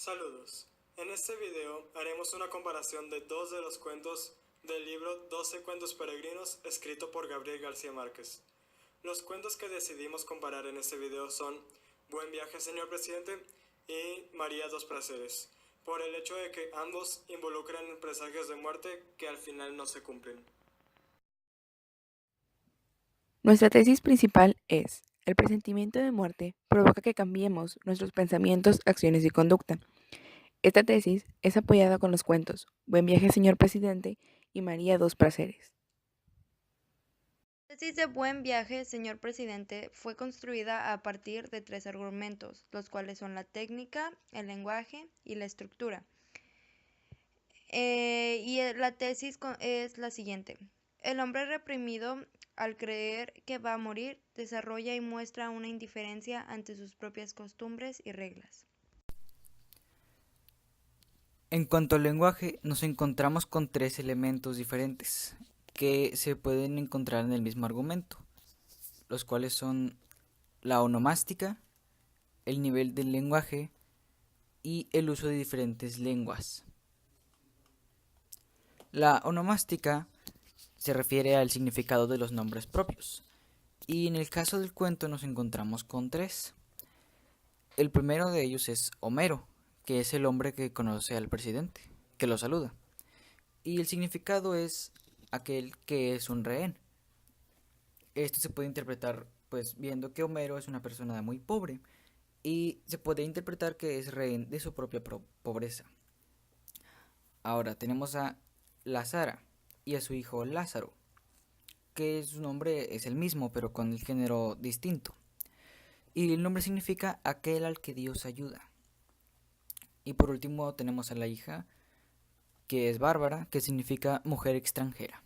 Saludos. En este video haremos una comparación de dos de los cuentos del libro 12 cuentos peregrinos escrito por Gabriel García Márquez. Los cuentos que decidimos comparar en este video son Buen viaje, señor presidente y María dos placeres, por el hecho de que ambos involucran presagios de muerte que al final no se cumplen. Nuestra tesis principal es: el presentimiento de muerte provoca que cambiemos nuestros pensamientos, acciones y conducta. Esta tesis es apoyada con los cuentos Buen viaje, señor presidente y María dos placeres. La tesis de Buen viaje, señor presidente, fue construida a partir de 3 argumentos, los cuales son la técnica, el lenguaje y la estructura. La tesis es la siguiente. El hombre reprimido, al creer que va a morir, desarrolla y muestra una indiferencia ante sus propias costumbres y reglas. En cuanto al lenguaje, nos encontramos con 3 elementos diferentes que se pueden encontrar en el mismo argumento, los cuales son la onomástica, el nivel del lenguaje y el uso de diferentes lenguas. La onomástica se refiere al significado de los nombres propios, y en el caso del cuento nos encontramos con 3. El primero de ellos es Homero, que es el hombre que conoce al presidente, que lo saluda. Y el significado es aquel que es un rehén. Esto se puede interpretar pues viendo que Homero es una persona muy pobre y se puede interpretar que es rehén de su propia pobreza. Ahora tenemos a Lazara y a su hijo Lázaro, que su nombre es el mismo pero con el género distinto. Y el nombre significa aquel al que Dios ayuda. Y por último tenemos a la hija, que es Bárbara, que significa mujer extranjera.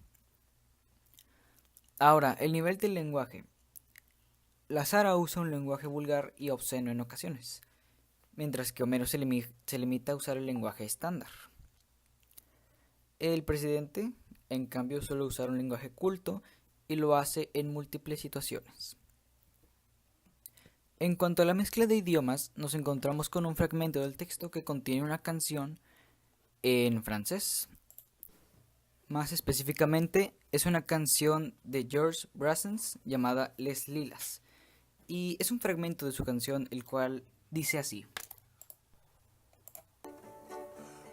Ahora, el nivel del lenguaje. Lazara usa un lenguaje vulgar y obsceno en ocasiones, mientras que Homero se limita a usar el lenguaje estándar. El presidente, en cambio, suele usar un lenguaje culto y lo hace en múltiples situaciones. En cuanto a la mezcla de idiomas, nos encontramos con un fragmento del texto que contiene una canción en francés. Más específicamente, es una canción de Georges Brassens llamada Les Lilas, y es un fragmento de su canción el cual dice así: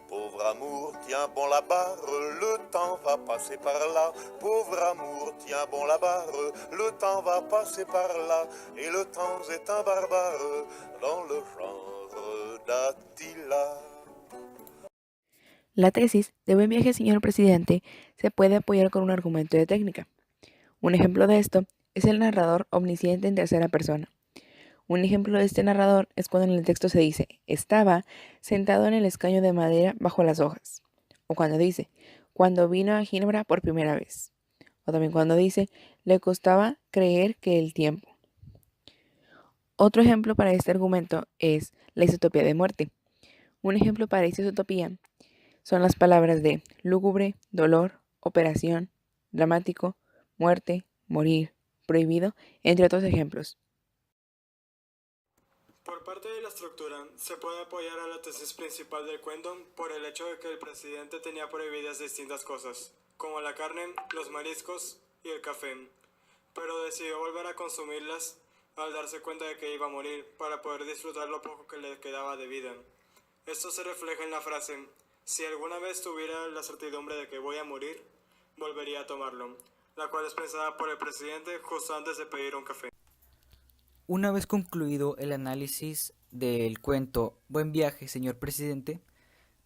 Pauvre amour, tiens bon la barre, le temps va passer par là. Pauvre amour, tiens bon la barre, le temps va passer par là. Et le temps est un barbare dans le genre d'Attila. La tesis de Buen viaje, señor presidente se puede apoyar con un argumento de técnica. Un ejemplo de esto es el narrador omnisciente en tercera persona. Un ejemplo de este narrador es cuando en el texto se dice: estaba sentado en el escaño de madera bajo las hojas. O cuando dice: cuando vino a Ginebra por primera vez. O también cuando dice: le costaba creer que el tiempo. Otro ejemplo para este argumento es la isotopía de muerte. Un ejemplo para esta isotopía son las palabras de lúgubre, dolor, operación, dramático, muerte, morir, prohibido, entre otros ejemplos. Por parte de la estructura, se puede apoyar a la tesis principal del cuento por el hecho de que el presidente tenía prohibidas distintas cosas, como la carne, los mariscos y el café, pero decidió volver a consumirlas al darse cuenta de que iba a morir para poder disfrutar lo poco que le quedaba de vida. Esto se refleja en la frase: si alguna vez tuviera la certidumbre de que voy a morir, volvería a tomarlo, la cual es pensada por el presidente justo antes de pedir un café. Una vez concluido el análisis del cuento Buen viaje, señor presidente,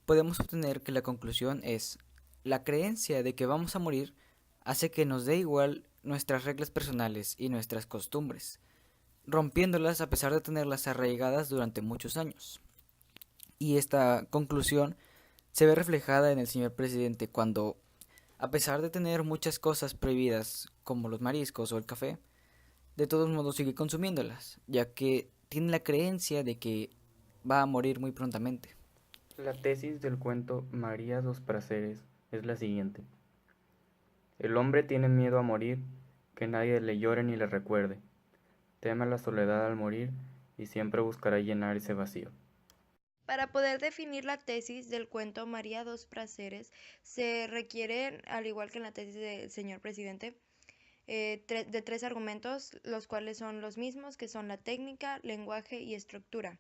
podemos obtener que la conclusión es: la creencia de que vamos a morir hace que nos dé igual nuestras reglas personales y nuestras costumbres, rompiéndolas a pesar de tenerlas arraigadas durante muchos años. Y esta conclusión se ve reflejada en el señor presidente cuando, a pesar de tener muchas cosas prohibidas como los mariscos o el café, de todos modos sigue consumiéndolas, ya que tiene la creencia de que va a morir muy prontamente. La tesis del cuento María dos placeres es la siguiente. El hombre tiene miedo a morir, que nadie le llore ni le recuerde. Teme la soledad al morir y siempre buscará llenar ese vacío. Para poder definir la tesis del cuento María dos Prazeres, se requieren, al igual que en la tesis del señor presidente, de 3 argumentos, los cuales son los mismos, que son la técnica, lenguaje y estructura.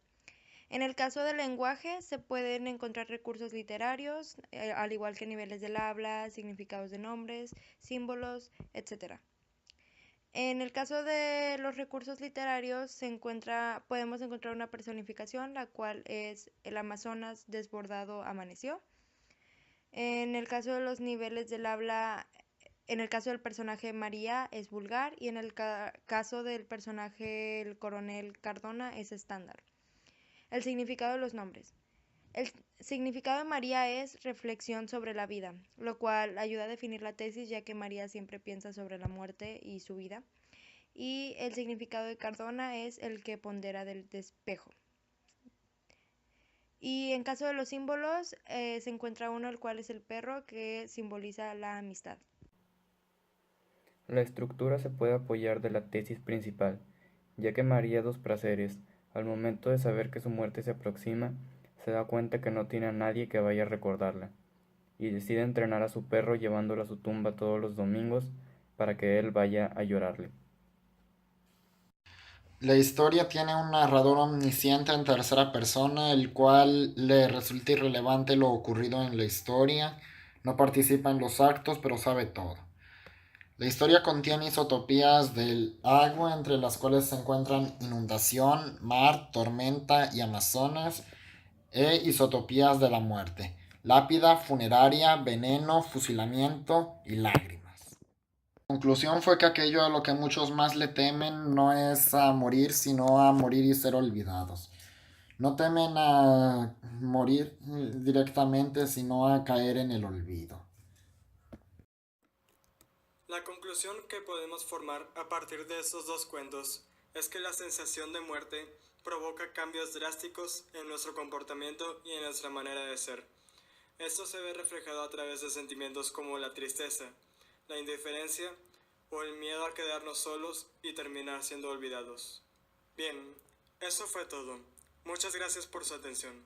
En el caso del lenguaje, se pueden encontrar recursos literarios, al igual que niveles del habla, significados de nombres, símbolos, etc. En el caso de los recursos literarios, podemos encontrar una personificación, la cual es el Amazonas desbordado amaneció. En el caso de los niveles del habla, en el caso del personaje María es vulgar y en el caso del personaje el coronel Cardona es estándar. El significado de los nombres. El significado de María es reflexión sobre la vida, lo cual ayuda a definir la tesis, ya que María siempre piensa sobre la muerte y su vida. Y el significado de Cardona es el que pondera del despejo. Y en caso de los símbolos, se encuentra uno, el cual es el perro, que simboliza la amistad. La estructura se puede apoyar de la tesis principal, ya que María dos Prazeres, al momento de saber que su muerte se aproxima, se da cuenta que no tiene a nadie que vaya a recordarla, y decide entrenar a su perro llevándolo a su tumba todos los domingos para que él vaya a llorarle. La historia tiene un narrador omnisciente en tercera persona, el cual le resulta irrelevante lo ocurrido en la historia, no participa en los actos, pero sabe todo. La historia contiene isotopías del agua, entre las cuales se encuentran inundación, mar, tormenta y Amazonas, e isotopías de la muerte, lápida, funeraria, veneno, fusilamiento y lágrimas. La conclusión fue que aquello a lo que muchos más le temen no es a morir, sino a morir y ser olvidados. No temen a morir directamente, sino a caer en el olvido. La conclusión que podemos formar a partir de estos dos cuentos es que la sensación de muerte provoca cambios drásticos en nuestro comportamiento y en nuestra manera de ser. Esto se ve reflejado a través de sentimientos como la tristeza, la indiferencia o el miedo a quedarnos solos y terminar siendo olvidados. Bien, eso fue todo. Muchas gracias por su atención.